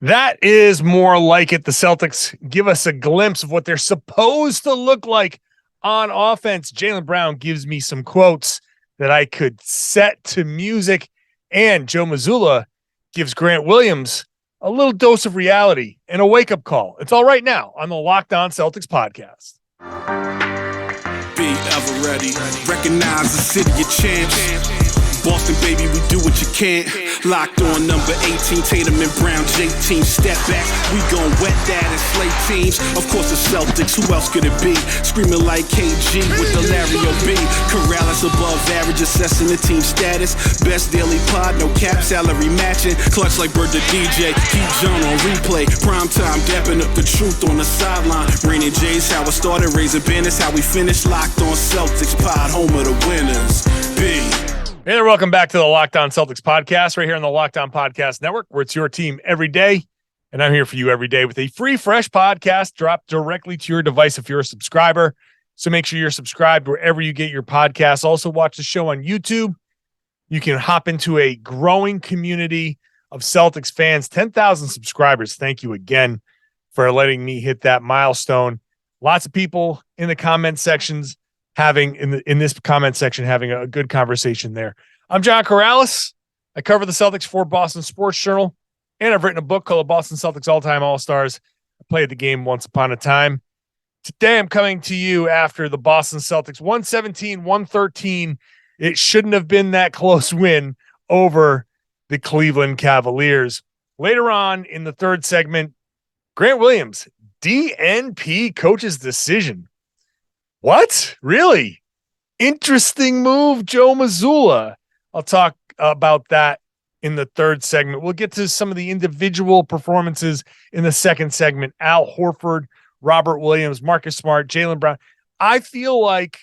That is more like it. The Celtics give us a glimpse of what they're supposed to look like on offense. Jaylen Brown gives me some quotes that I could set to music, and Joe Mazzulla gives Grant Williams a little dose of reality and a wake-up call. It's all right now on the Locked On Celtics podcast. Be ever ready. Recognize the city of champs. Boston, baby, we do what you can't. Locked on number 18, Tatum and Brown, J-team, step back. We gon' wet that and slay teams. Of course, the Celtics, who else could it be? Screaming like KG with the Larry O.B. Karalis above average, assessing the team status. Best daily pod, no cap, salary matching. Clutch like Bird the DJ, keep John on replay. Prime time, dapping up the truth on the sideline. Raining J's, how it started, raising banners, how we finished. Locked on Celtics pod, home of the winners. B. Hey there, welcome back to the Locked On Celtics podcast, right here on the Locked On Podcast Network, where it's your team every day. And I'm here for you every day with a free, fresh podcast dropped directly to your device if you're a subscriber. So make sure you're subscribed wherever you get your podcasts. Also, watch the show on YouTube. You can hop into a growing community of Celtics fans, 10,000 subscribers. Thank you again for letting me hit that milestone. Lots of people in the comment sections having a good conversation there. I'm John Karalis. I cover the Celtics for Boston Sports Journal, and I've written a book called Boston Celtics All-Time All-Stars. I played the game once upon a time. Today I'm coming to you after the Boston Celtics 117-113. It shouldn't have been that close win over the Cleveland Cavaliers. Later on in the third segment, Grant Williams, DNP coach's decision. What? Really? Interesting move, Joe Mazzulla. I'll talk about that in the third segment. We'll get to some of the individual performances in the second segment. Al Horford, Robert Williams, Marcus Smart, Jaylen Brown. I feel like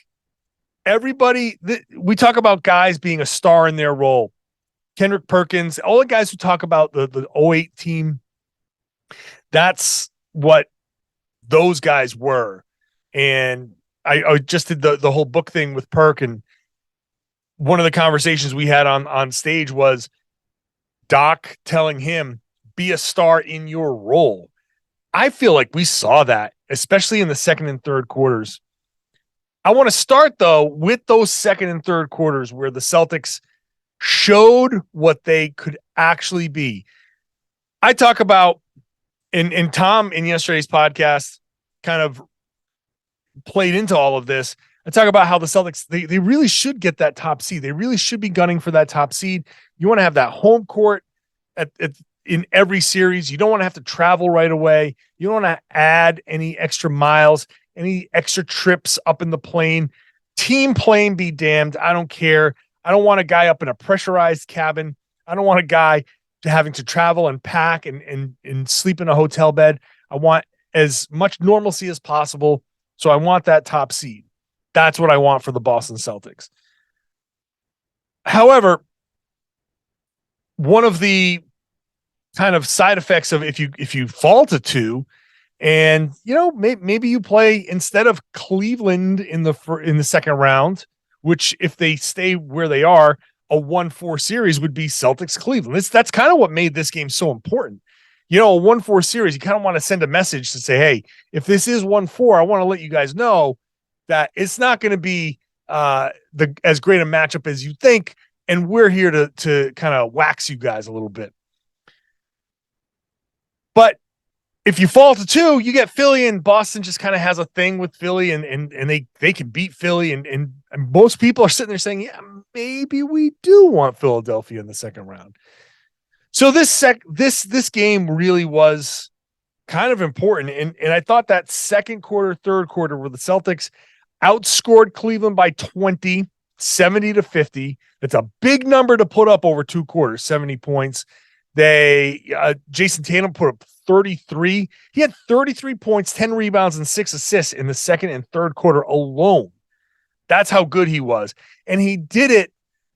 everybody, we talk about guys being a star in their role. Kendrick Perkins, all the guys who talk about the 08 team, that's what those guys were. And I just did the whole book thing with Perk, and one of the conversations we had on stage was Doc telling him, be a star in your role. I feel like we saw that, especially in the second and third quarters. I want to start, though, with those second and third quarters where the Celtics showed what they could actually be. I talk about, and Tom in yesterday's podcast kind of played into all of this. I talk about how the Celtics, they really should get that top seed. They really should be gunning for that top seed. You want to have that home court in every series. You don't want to have to travel right away. You don't want to add any extra miles, any extra trips up in the plane. Team plane be damned. I don't care. I don't want a guy up in a pressurized cabin. I don't want a guy having to travel and pack and sleep in a hotel bed. I want as much normalcy as possible. So I want that top seed. That's what I want for the Boston Celtics. However, one of the kind of side effects of if you fall to 2, and maybe you play instead of Cleveland in the second round, which if they stay where they are, a 1-4 series would be Celtics Cleveland. That's kind of what made this game so important. A 1-4 series, you kind of want to send a message to say, hey, if this is 1-4, I want to let you guys know that it's not going to be as great a matchup as you think, and we're here to kind of wax you guys a little bit. But if you fall to 2, you get Philly, and Boston just kind of has a thing with Philly, and they can beat Philly, and most people are sitting there saying, yeah, maybe we do want Philadelphia in the second round. So this game really was kind of important. And I thought that second quarter, third quarter, where the Celtics outscored Cleveland by 20, 70-50. That's a big number to put up over 2 quarters, 70 points. Jayson Tatum put up 33. He had 33 points, 10 rebounds, and 6 assists in the second and third quarter alone. That's how good he was. And he did it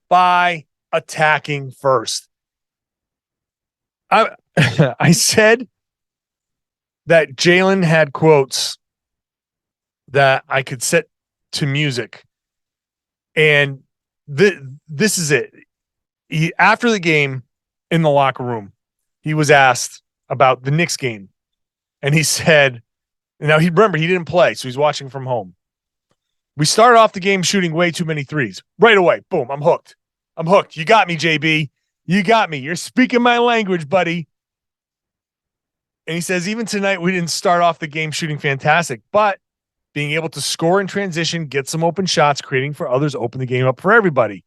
by attacking first. I said that Jaylen had quotes that I could set to music. And this is it. After the game in the locker room, he was asked, about the Knicks game. And he said, now he didn't play, so he's watching from home. We started off the game shooting way too many threes. Right away, boom, I'm hooked. You got me, JB. You got me. You're speaking my language, buddy. And he says, even tonight, we didn't start off the game shooting fantastic, but being able to score in transition, get some open shots, creating for others, open the game up for everybody.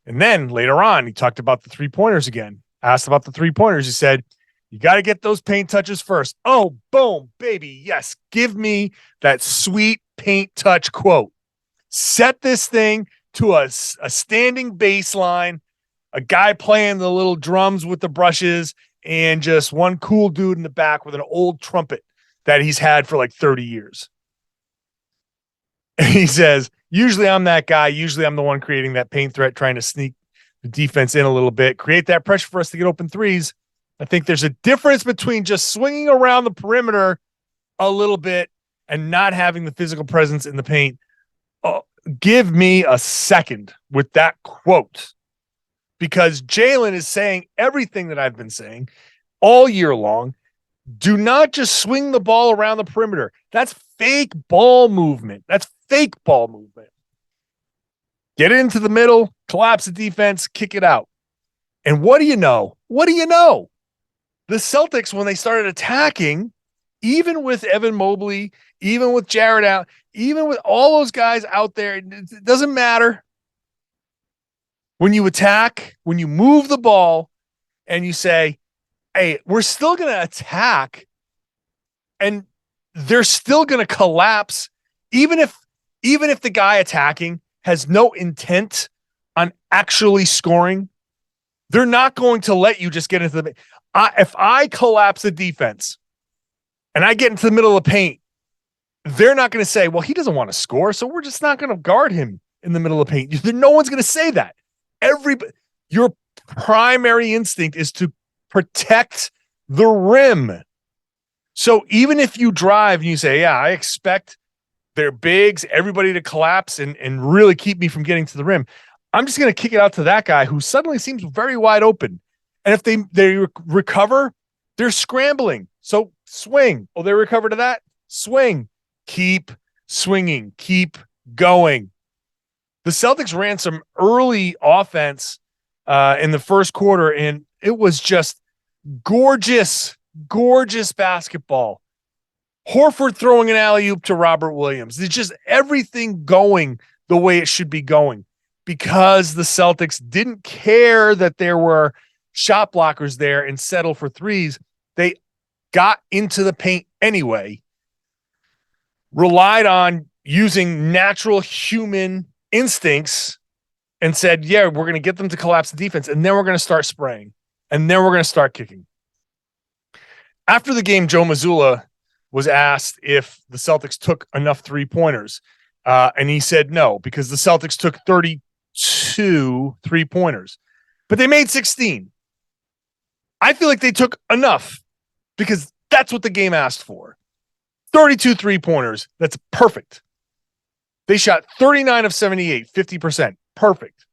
And then later on, he talked about the three-pointers again. Asked about the three-pointers. He said, you got to get those paint touches first. Oh, boom, baby. Yes, give me that sweet paint touch quote. Set this thing to a standing baseline, a guy playing the little drums with the brushes, and just one cool dude in the back with an old trumpet that he's had for like 30 years. And he says, usually I'm that guy. Usually I'm the one creating that paint threat, trying to sneak the defense in a little bit, create that pressure for us to get open threes. I think there's a difference between just swinging around the perimeter a little bit and not having the physical presence in the paint. Give me a second with that quote, because Jaylen is saying everything that I've been saying all year long. Do not just swing the ball around the perimeter. That's fake ball movement. Get it into the middle, collapse the defense, kick it out. And what do you know? The Celtics, when they started attacking, even with Evan Mobley, even with Jared Allen, even with all those guys out there, it doesn't matter. When you attack, when you move the ball and you say, hey, we're still going to attack and they're still going to collapse, even if the guy attacking has no intent on actually scoring, they're not going to let you just get into the if I collapse the defense and I get into the middle of the paint, they're not going to say, well, he doesn't want to score, so we're just not going to guard him in the middle of the paint. No one's going to say that. Your primary instinct is to protect the rim. So even if you drive and you say, yeah, I expect their bigs, everybody to collapse and really keep me from getting to the rim, I'm just going to kick it out to that guy who suddenly seems very wide open. And if they recover, they're scrambling. So swing. Oh, they recover to that? Swing. Keep swinging. Keep going. The Celtics ran some early offense in the first quarter, and it was just gorgeous basketball. Horford throwing an alley-oop to Robert Williams. It's just everything going the way it should be going, because the Celtics didn't care that there were shot blockers there and settle for threes. They got into the paint anyway, relied on using natural human instincts and said, yeah, we're going to get them to collapse the defense, and then we're going to start spraying, and then we're going to start kicking. After the game, Joe Mazzulla was asked if the Celtics took enough three-pointers, and he said no, because the Celtics took 32 three-pointers, but they made 16. I feel like they took enough because that's what the game asked for. 32 three-pointers. That's perfect. They shot 39 of 78, 50%. Perfect.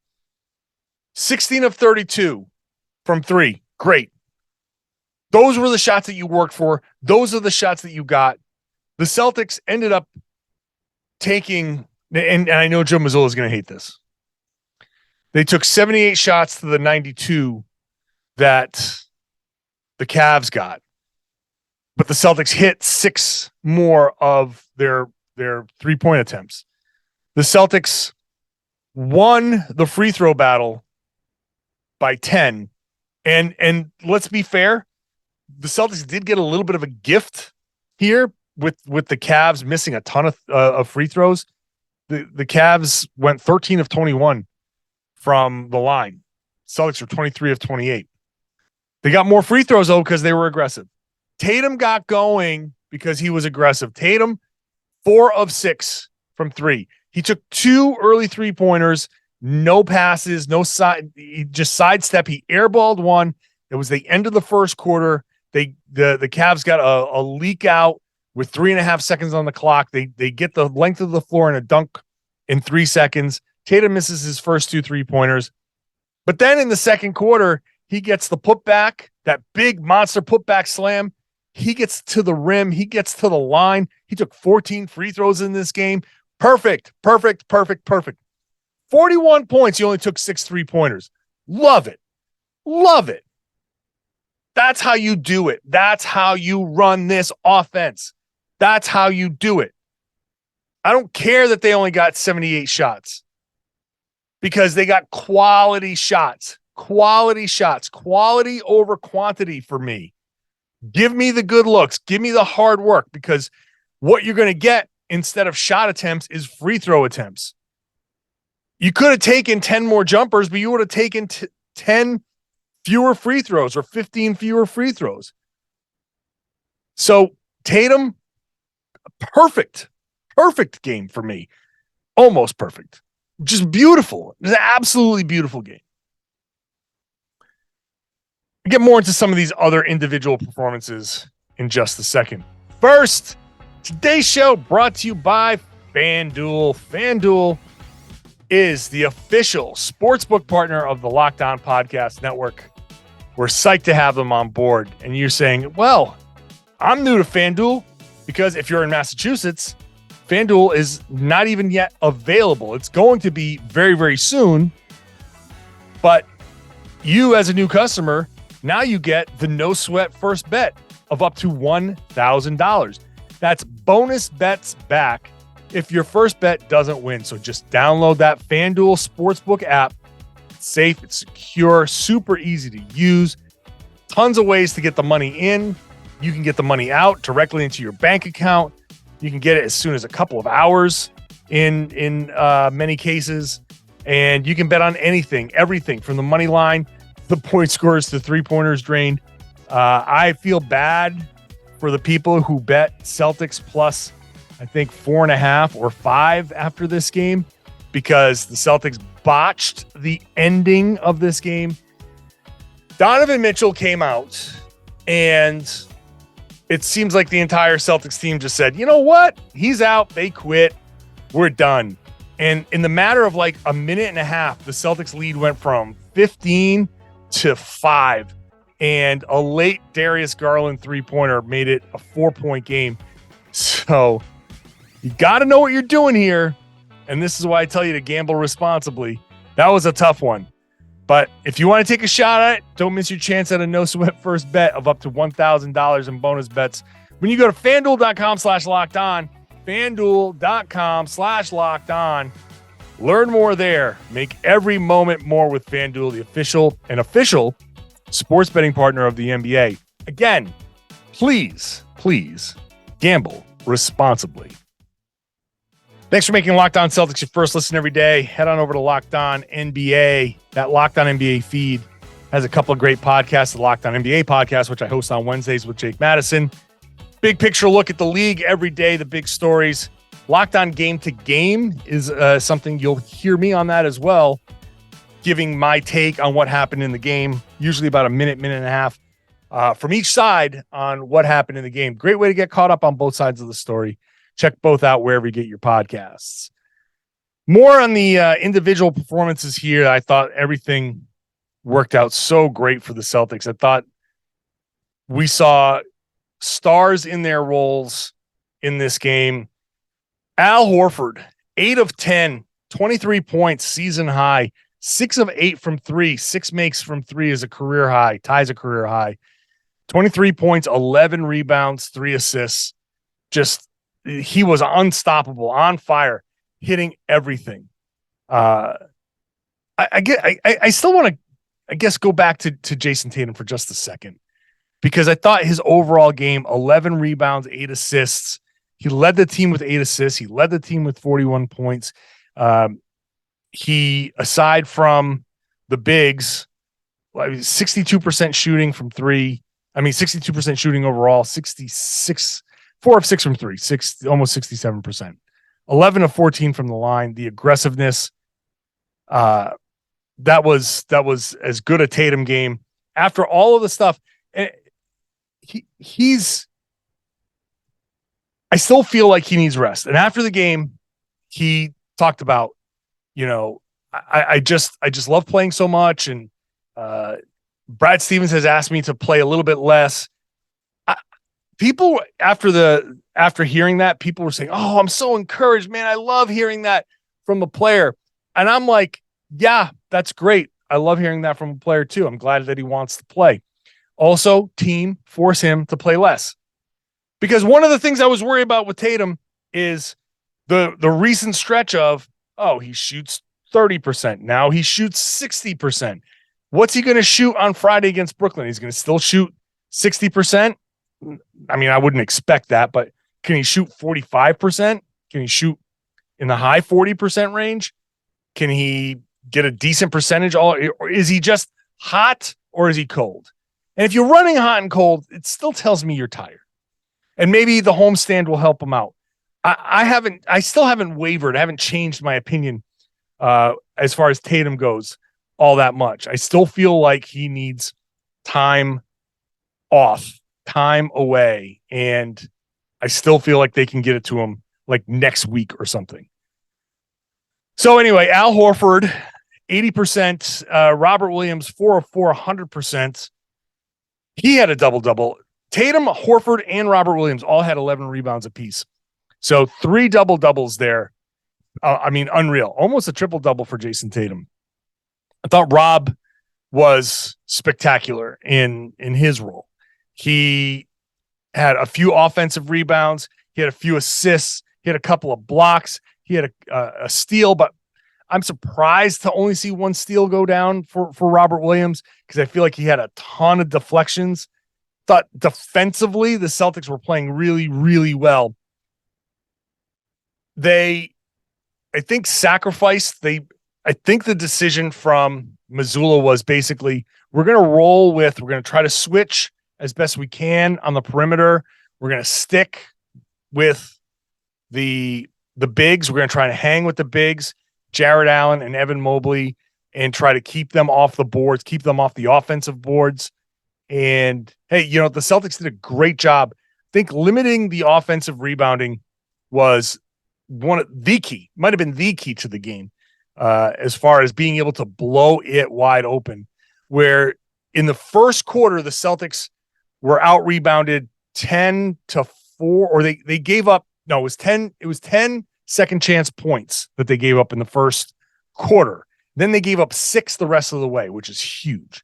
16 of 32 from three. Great. Those were the shots that you worked for. Those are the shots that you got. The Celtics ended up taking, and I know Joe Mazzulla is going to hate this. They took 78 shots to the 92 that the Cavs got. But the Celtics hit 6 more of their three-point attempts. The Celtics won the free throw battle by 10. And let's be fair, the Celtics did get a little bit of a gift here with the Cavs missing a ton of free throws. The Cavs went 13 of 21 from the line. Celtics were 23 of 28. They got more free throws, though, because they were aggressive. Tatum got going because he was aggressive. Tatum, 4 of 6 from 3. He took 2 early three-pointers, no passes, no side. He just sidestep. He airballed one. It was the end of the first quarter. The Cavs got a leak out with 3.5 seconds on the clock. They get the length of the floor in a dunk in 3 seconds. Tatum misses his first 2 three-pointers. But then in the second quarter, He gets the putback, that big monster putback slam. He gets to the rim. He gets to the line. He took 14 free throws in this game. Perfect. 41 points. He only took 6 3-pointers. Love it. That's how you do it. That's how you run this offense. That's how you do it. I don't care that they only got 78 shots because they got quality shots. Quality over quantity for me. Give me the good looks. Give me the hard work, because what you're going to get instead of shot attempts is free throw attempts. You could have taken 10 more jumpers, but you would have taken 10 fewer free throws or 15 fewer free throws. So Tatum, perfect game for me. Almost perfect. Just beautiful. It was an absolutely beautiful game. We'll get more into some of these other individual performances in just a second. First, today's show brought to you by FanDuel. FanDuel is the official sportsbook partner of the Locked On Podcast Network. We're psyched to have them on board. And you're saying, well, I'm new to FanDuel, because if you're in Massachusetts, FanDuel is not even yet available. It's going to be very, very soon. But you, as a new customer, now you get the no sweat first bet of up to $1,000. That's bonus bets back if your first bet doesn't win. So just download that FanDuel Sportsbook app. It's safe, it's secure, super easy to use. Tons of ways to get the money in. You can get the money out directly into your bank account. You can get it as soon as a couple of hours in many cases. And you can bet on anything, everything from the money line, the point scores, to 3-pointers drained. I feel bad for the people who bet Celtics plus, I think, 4.5 or 5 after this game, because the Celtics botched the ending of this game. Donovan Mitchell came out, and it seems like the entire Celtics team just said, you know what? He's out. They quit. We're done. And in the matter of like a minute and a half, the Celtics lead went from 15 to 5. And a late Darius Garland 3-pointer made it a 4-point game. So you got to know what you're doing here. And this is why I tell you to gamble responsibly. That was a tough one. But if you want to take a shot at it, don't miss your chance at a no sweat first bet of up to $1,000 in bonus bets when you go to FanDuel.com/lockedon, FanDuel.com/lockedon. Learn more there. Make every moment more with FanDuel, the official sports betting partner of the NBA. Again, please gamble responsibly. Thanks for making Locked On Celtics your first listen every day. Head on over to Locked On NBA. That Locked On NBA feed has a couple of great podcasts. The Locked On NBA podcast, which I host on Wednesdays with Jake Madison. Big picture look at the league every day, the big stories. Locked On Game to Game is something you'll hear me on that as well, giving my take on what happened in the game, usually about a minute and a half from each side on what happened in the game. Great way to get caught up on both sides of the story. Check both out wherever you get your podcasts. More on the individual performances here. I thought everything worked out so great for the Celtics. I thought we saw stars in their roles in this game. Al Horford, 8 of 10, 23 points, season high, 6 of 8 from 3, 6 makes from 3 is a career high, ties a career high, 23 points, 11 rebounds, 3 assists. Just, he was unstoppable, on fire, hitting everything. I still want to, I guess, go back to Jayson Tatum for just a second, because I thought his overall game, 11 rebounds, 8 assists. He led the team with 8 assists. He led the team with 41 points. He, aside from the bigs, 62% shooting from 3. 62% shooting overall, 66, 4 of 6 from 3, almost 67%. 11 of 14 from the line. The aggressiveness, that was as good a Tatum game. After all of the stuff, I still feel like he needs rest. And after the game, he talked about, I just love playing so much, and Brad Stevens has asked me to play a little bit less. People after hearing that, people were saying, "Oh, I'm so encouraged, man. I love hearing that from a player." And I'm like, "Yeah, that's great. I love hearing that from a player too. I'm glad that he wants to play." Also, team force him to play less. Because one of the things I was worried about with Tatum is the recent stretch of, oh, he shoots 30%. Now he shoots 60%. What's he going to shoot on Friday against Brooklyn? He's going to still shoot 60%. I mean, I wouldn't expect that, but can he shoot 45%? Can he shoot in the high 40% range? Can he get a decent percentage? Or is he just hot or is he cold? And if you're running hot and cold, it still tells me you're tired. And maybe the homestand will help him out. I still haven't wavered. I haven't changed my opinion as far as Tatum goes all that much. I still feel like he needs time off, time away. And I still feel like they can get it to him like next week or something. So anyway, Al Horford, 80%, Robert Williams, 4 of 4, 100%. He had a double-double. Tatum, Horford, and Robert Williams all had 11 rebounds apiece. So 3 double-doubles there. I mean, unreal. Almost a triple-double for Jayson Tatum. I thought Rob was spectacular in his role. He had a few offensive rebounds. He had a few assists. He had a couple of blocks. He had a steal, but I'm surprised to only see 1 steal go down for Robert Williams because I feel like he had a ton of deflections. Thought defensively, the Celtics were playing really, really well. I think the decision from Missoula was basically, we're going to try to switch as best we can on the perimeter. We're going to stick with the bigs. We're going to try to hang with the bigs, Jared Allen and Evan Mobley, and try to keep them off the boards, keep them off the offensive boards. And hey, the Celtics did a great job. I think limiting the offensive rebounding was might have been the key to the game, as far as being able to blow it wide open. Where in the first quarter, the Celtics were out rebounded 10-4, or they gave up. No, it was 10 second chance points that they gave up in the first quarter. Then they gave up 6 the rest of the way, which is huge.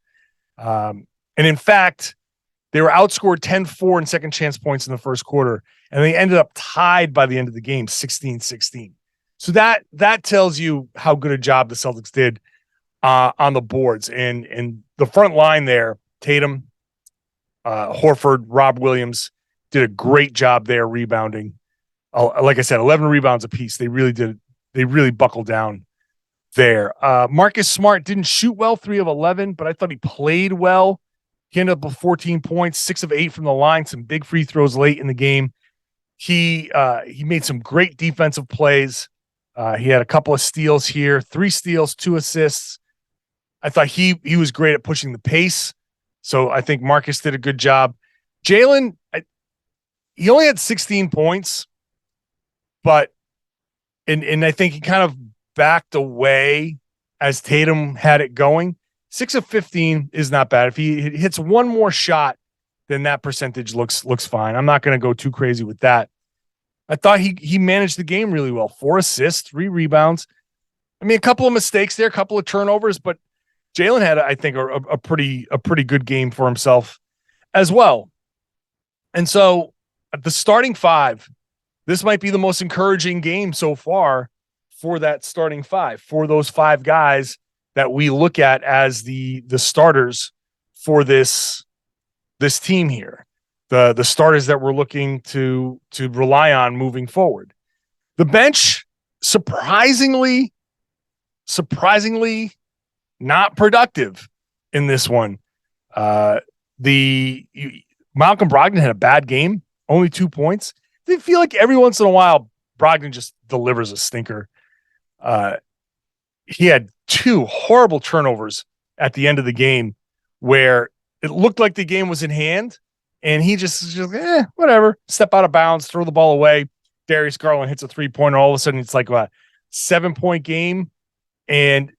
And in fact, they were outscored 10-4 in second chance points in the first quarter, and they ended up tied by the end of the game, 16-16. So that tells you how good a job the Celtics did on the boards. And the front line there, Tatum, Horford, Rob Williams, did a great job there rebounding. Like I said, 11 rebounds apiece. They really buckled down there. Marcus Smart didn't shoot well, 3 of 11, but I thought he played well. He ended up with 14 points, 6 of 8 from the line, some big free throws late in the game. He made some great defensive plays. He had a couple of steals here, 3 steals, 2 assists. I thought he was great at pushing the pace. So I think Marcus did a good job. Jaylen, he only had 16 points, but and I think he kind of backed away as Tatum had it going. 6 of 15 is not bad. If he hits one more shot, then that percentage looks fine. I'm not going to go too crazy with that. I thought he managed the game really well. 4 assists, 3 rebounds. I mean, a couple of mistakes there, a couple of turnovers, but Jaylen had, I think, a pretty good game for himself as well. And so at the starting 5, this might be the most encouraging game so far for that starting 5, for those 5 guys that we look at as the starters for this team here, the starters that we're looking to rely on moving forward. The bench, surprisingly not productive in this one. Malcolm Brogdon had a bad game, only 2 points. They feel like every once in a while Brogdon just delivers a stinker. He had 2 horrible turnovers at the end of the game where it looked like the game was in hand, and he just whatever, step out of bounds, throw the ball away. Darius Garland hits a 3-pointer. All of a sudden, it's like a 7-point game. And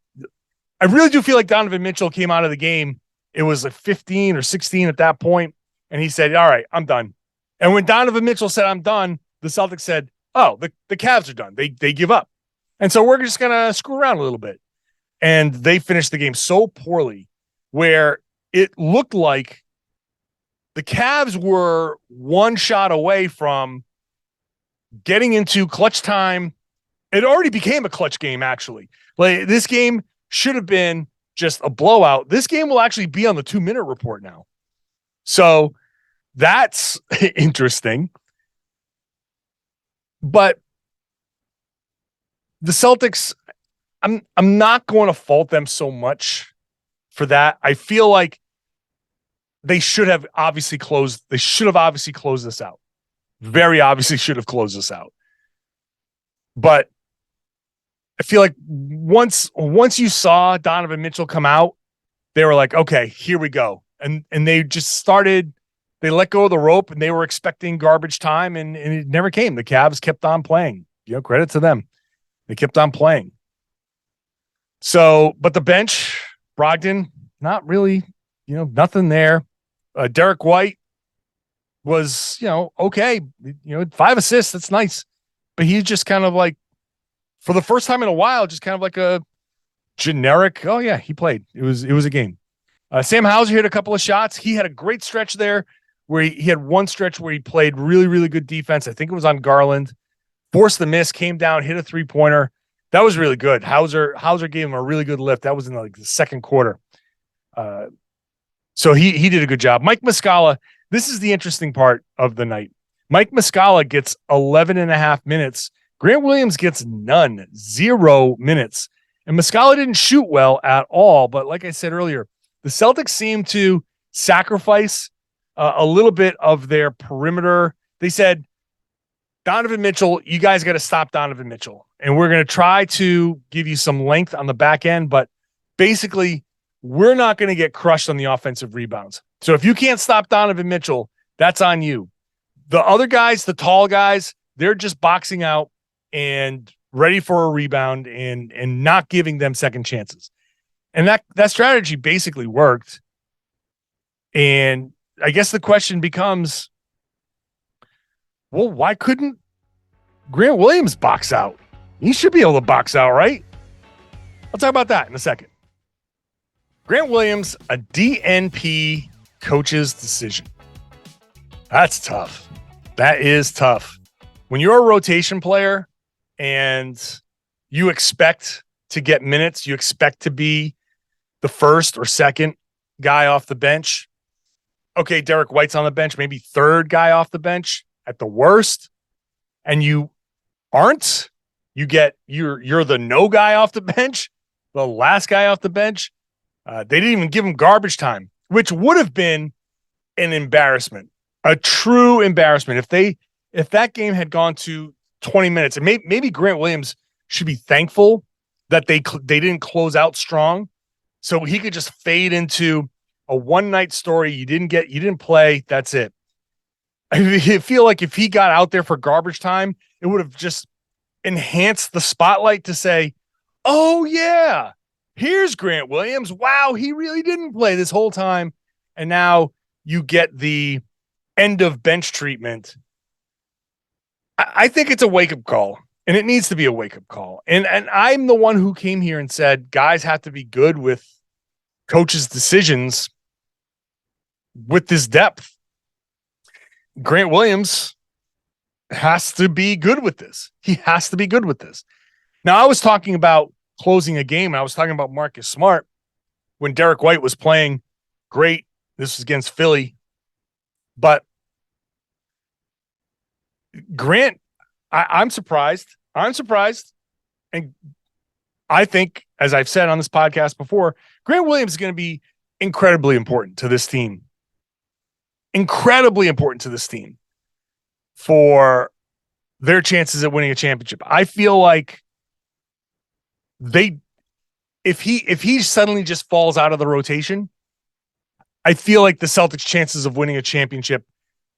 I really do feel like Donovan Mitchell came out of the game It was like 15 or 16 at that point, and he said, all right, I'm done. And when Donovan Mitchell said, I'm done, the Celtics said, oh, the Cavs are done. They give up. And so we're just going to screw around a little bit. And they finished the game so poorly where it looked like the Cavs were one shot away from getting into clutch time. It already became a clutch game, actually. Like, this game should have been just a blowout. This game will actually be on the 2-minute report now. So that's interesting. But the Celtics, I'm not going to fault them so much for that. I feel like they should have obviously closed this out. Very obviously should have closed this out. But I feel like once you saw Donovan Mitchell come out, they were like, okay, here we go. And they just started, they let go of the rope, and they were expecting garbage time, and it never came. The Cavs kept on playing. Credit to them. They kept on playing. So, but the bench, Brogdon, not really, nothing there. Derek White was, okay. 5 assists. That's nice. But he's just kind of like, for the first time in a while, just kind of like a generic, oh yeah, he played. It was a game. Sam Hauser hit a couple of shots. He had a great stretch there where he had one stretch where he played really, really good defense. I think it was on Garland. Forced the miss, came down, hit a 3-pointer. That was really good. Hauser gave him a really good lift. That was in the second quarter. So he did a good job. Mike Muscala, this is the interesting part of the night. Mike Muscala gets 11 and a half minutes. Grant Williams gets none, 0 minutes. And Muscala didn't shoot well at all. But like I said earlier, the Celtics seem to sacrifice a little bit of their perimeter. They said, Donovan Mitchell, you guys got to stop Donovan Mitchell. And we're going to try to give you some length on the back end. But basically, we're not going to get crushed on the offensive rebounds. So if you can't stop Donovan Mitchell, that's on you. The other guys, the tall guys, they're just boxing out and ready for a rebound and not giving them second chances. And that strategy basically worked. And I guess the question becomes, well, why couldn't Grant Williams box out? He should be able to box out, right? I'll talk about that in a second. Grant Williams, a DNP coach's decision. That's tough. That is tough. When you're a rotation player and you expect to get minutes, you expect to be the first or second guy off the bench. Okay, Derek White's on the bench, maybe third guy off the bench at the worst, and you aren't. You're the no guy off the bench, the last guy off the bench. They didn't even give him garbage time, which would have been an embarrassment, a true embarrassment. If that game had gone to 20 minutes, and maybe Grant Williams should be thankful that they didn't close out strong, so he could just fade into a one-night story. You didn't play. That's it. I feel like if he got out there for garbage time, it would have just enhanced the spotlight to say, oh yeah, here's Grant Williams. Wow, he really didn't play this whole time. And now you get the end of bench treatment. I think it's a wake-up call, and it needs to be a wake-up call. And I'm the one who came here and said, guys have to be good with coaches' decisions with this depth. Grant Williams has to be good with this. He has to be good with this. Now, I was talking about closing a game. I was talking about Marcus Smart when Derek White was playing great. This was against Philly. But Grant, I'm surprised. I'm surprised. And I think, as I've said on this podcast before, Grant Williams is going to be incredibly important to this team. Incredibly important to this team for their chances at winning a championship. I feel like if he suddenly just falls out of the rotation, I feel like the Celtics' chances of winning a championship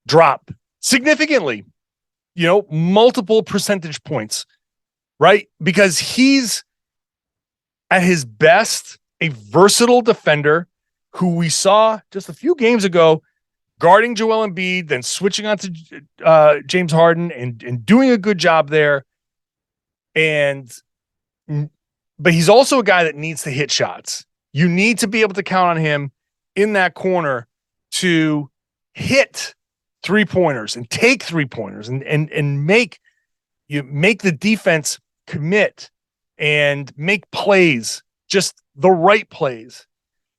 drop significantly, multiple percentage points, right? Because he's at his best a versatile defender who we saw just a few games ago guarding Joel Embiid, then switching on to James Harden and doing a good job there. But he's also a guy that needs to hit shots. You need to be able to count on him in that corner to hit 3-pointers and take 3-pointers and make the defense commit and make plays, just the right plays.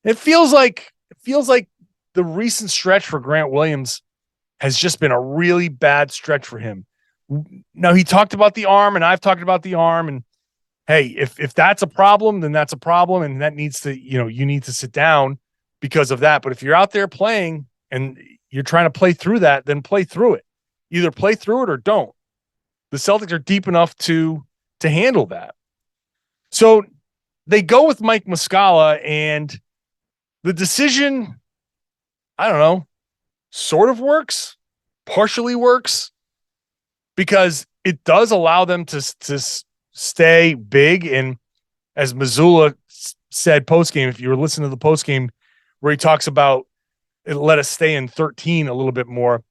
It feels like the recent stretch for Grant Williams has just been a really bad stretch for him. Now, he talked about the arm, and I've talked about the arm, and hey, if that's a problem, then that's a problem, and that needs to, you need to sit down because of that. But if you're out there playing and you're trying to play through that, then play through it. Either play through it or don't. The Celtics are deep enough to handle that. So they go with Mike Muscala, and the decision, I don't know, sort of works, partially works, because it does allow them to stay big. And as Mazzulla said postgame, if you were listening to the postgame where he talks about it, let us stay in 13 a little bit more,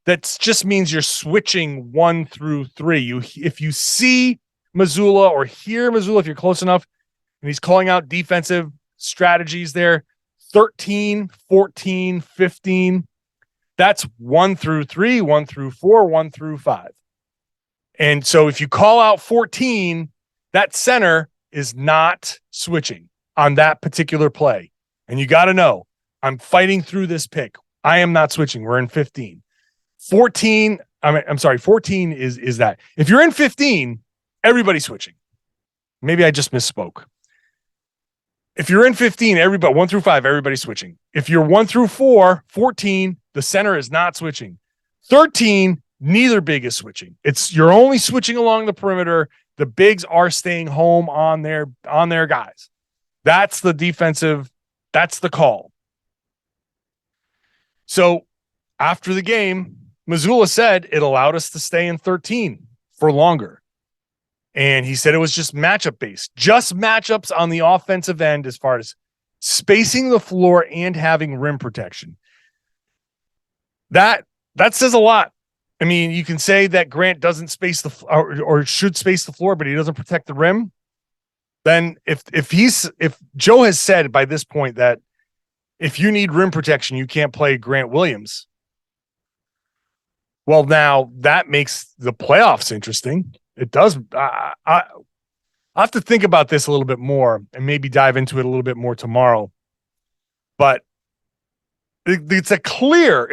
that just means you're switching 1 through 3. If you see Mazzulla or hear Mazzulla, if you're close enough, and he's calling out defensive strategies there, 13, 14, 15, that's 1 through 3, 1 through 4, 1 through 5. And so if you call out 14, that center is not switching on that particular play. And you got to know, I'm fighting through this pick. I am not switching. We're in 15. 14, I'm sorry, 14 is that. If you're in 15, everybody's switching. Maybe I just misspoke. If you're in 15, everybody 1 through 5, everybody's switching. If you're 1 through 4, 14, the center is not switching. 13, neither big is switching. You're only switching along the perimeter. The bigs are staying home on their guys. That's the defensive. That's the call. So after the game, Mazzulla said it allowed us to stay in 13 for longer. And he said it was just matchup based, just matchups on the offensive end as far as spacing the floor and having rim protection. That says a lot. I mean, you can say that Grant doesn't space or should space the floor, but he doesn't protect the rim. Then if Joe has said by this point that if you need rim protection, you can't play Grant Williams. Well, now that makes the playoffs interesting. It does. I'll have to think about this a little bit more and maybe dive into it a little bit more tomorrow. But it's a clear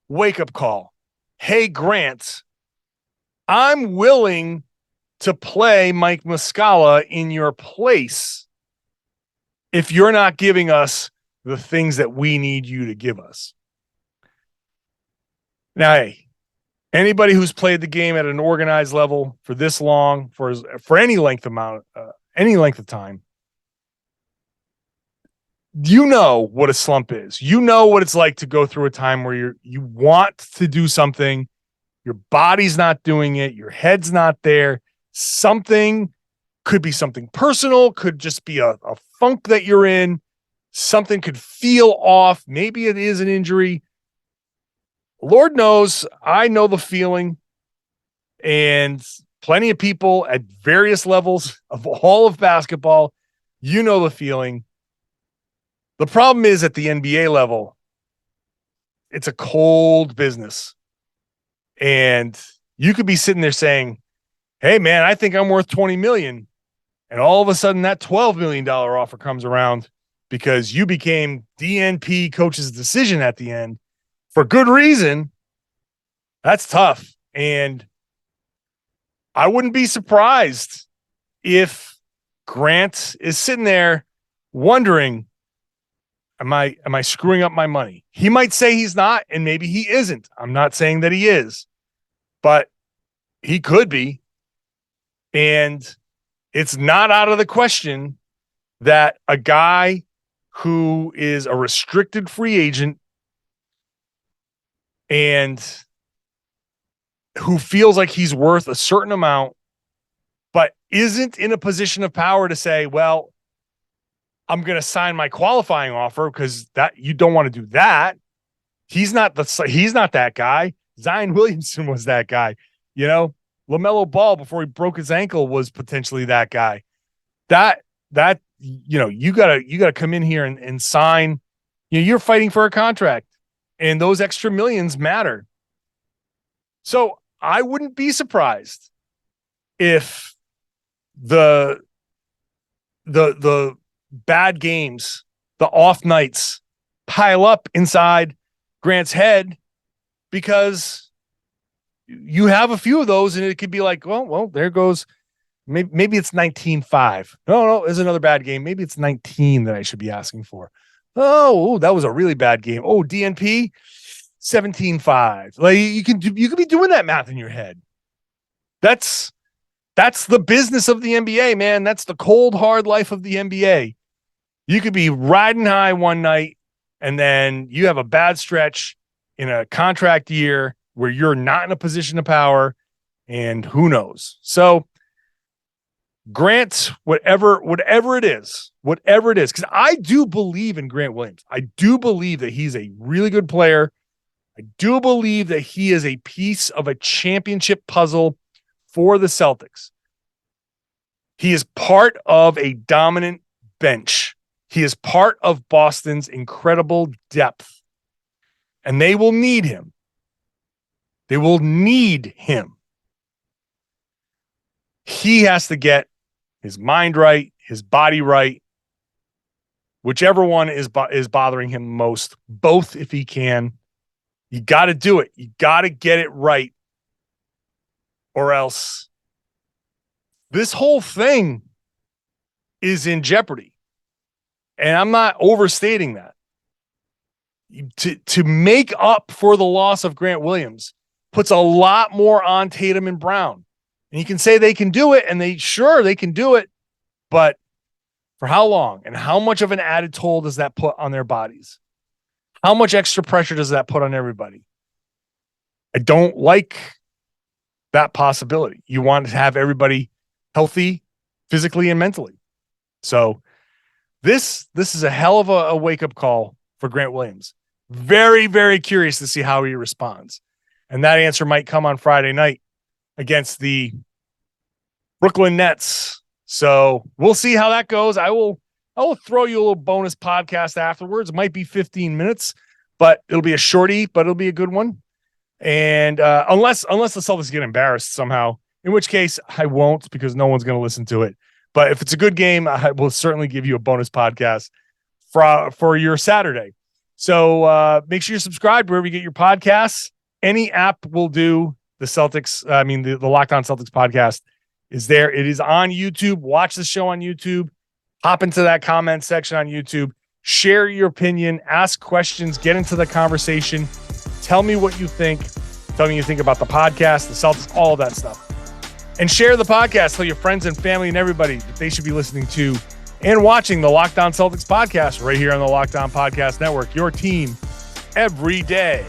wake-up call. Hey, Grant, I'm willing to play Mike Muscala in your place if you're not giving us the things that we need you to give us. Now, hey, anybody who's played the game at an organized level for this long, for any length of time, you know what a slump is. You know what it's like to go through a time where you want to do something, your body's not doing it, your head's not there. Something could be something personal, could just be a funk that you're in. Something could feel off. Maybe it is an injury. Lord knows, I know the feeling, and plenty of people at various levels of all of basketball, you know the feeling. The problem is at the NBA level, it's a cold business. And you could be sitting there saying, hey, man, I think I'm worth $20 million. And all of a sudden that $12 million offer comes around because you became DNP coach's decision at the end for good reason. That's tough. And I wouldn't be surprised if Grant is sitting there wondering, am I screwing up my money? He might say he's not, and maybe he isn't. I'm not saying that he is, but he could be. And it's not out of the question that a guy who is a restricted free agent and who feels like he's worth a certain amount, but isn't in a position of power to say, well, I'm going to sign my qualifying offer because that you don't want to do that. He's not that guy. Zion Williamson was that guy. You know, LaMelo Ball before he broke his ankle was potentially that guy. That you gotta come in here and sign. You're fighting for a contract, and those extra millions matter. So I wouldn't be surprised if the bad games, the off nights pile up inside Grant's head, because you have a few of those and it could be like, well, there goes. Maybe it's 19-5. No, there's another bad game. Maybe it's 19 that I should be asking for. Oh, that was a really bad game. Oh, DNP 17-5. Like you can be doing that math in your head. That's the business of the NBA, man. That's the cold, hard life of the NBA. You could be riding high one night, and then you have a bad stretch in a contract year where you're not in a position of power, and who knows? So Grant, whatever it is, because I do believe in Grant Williams. I do believe that he's a really good player. I do believe that he is a piece of a championship puzzle for the Celtics. He is part of a dominant bench. He is part of Boston's incredible depth, and they will need him. They will need him. He has to get his mind right, his body right, whichever one is bothering him most, both if he can. You got to do it. You got to get it right, or else this whole thing is in jeopardy. And I'm not overstating that. To make up for the loss of Grant Williams puts a lot more on Tatum and Brown. And you can say they can do it, and they can do it, but for how long and how much of an added toll does that put on their bodies? How much extra pressure does that put on everybody? I don't like that possibility. You want to have everybody healthy physically and mentally. So this is a hell of a wake-up call for Grant Williams. Very, very curious to see how he responds. And that answer might come on Friday night against the Brooklyn Nets. So we'll see how that goes. I will throw you a little bonus podcast afterwards. It might be 15 minutes, but it'll be a shorty, but it'll be a good one. And unless the Celtics get embarrassed somehow, in which case I won't, because no one's going to listen to it. But if it's a good game, I will certainly give you a bonus podcast for your Saturday. So make sure you're subscribed wherever you get your podcasts. Any app will do. The Locked On Celtics podcast is there. It is on YouTube. Watch the show on YouTube. Hop into that comment section on YouTube. Share your opinion. Ask questions. Get into the conversation. Tell me what you think. Tell me what you think about the podcast, the Celtics, all of that stuff. And share the podcast. Tell your friends and family and everybody that they should be listening to and watching the Locked On Celtics podcast right here on the Locked On Podcast Network. Your team every day.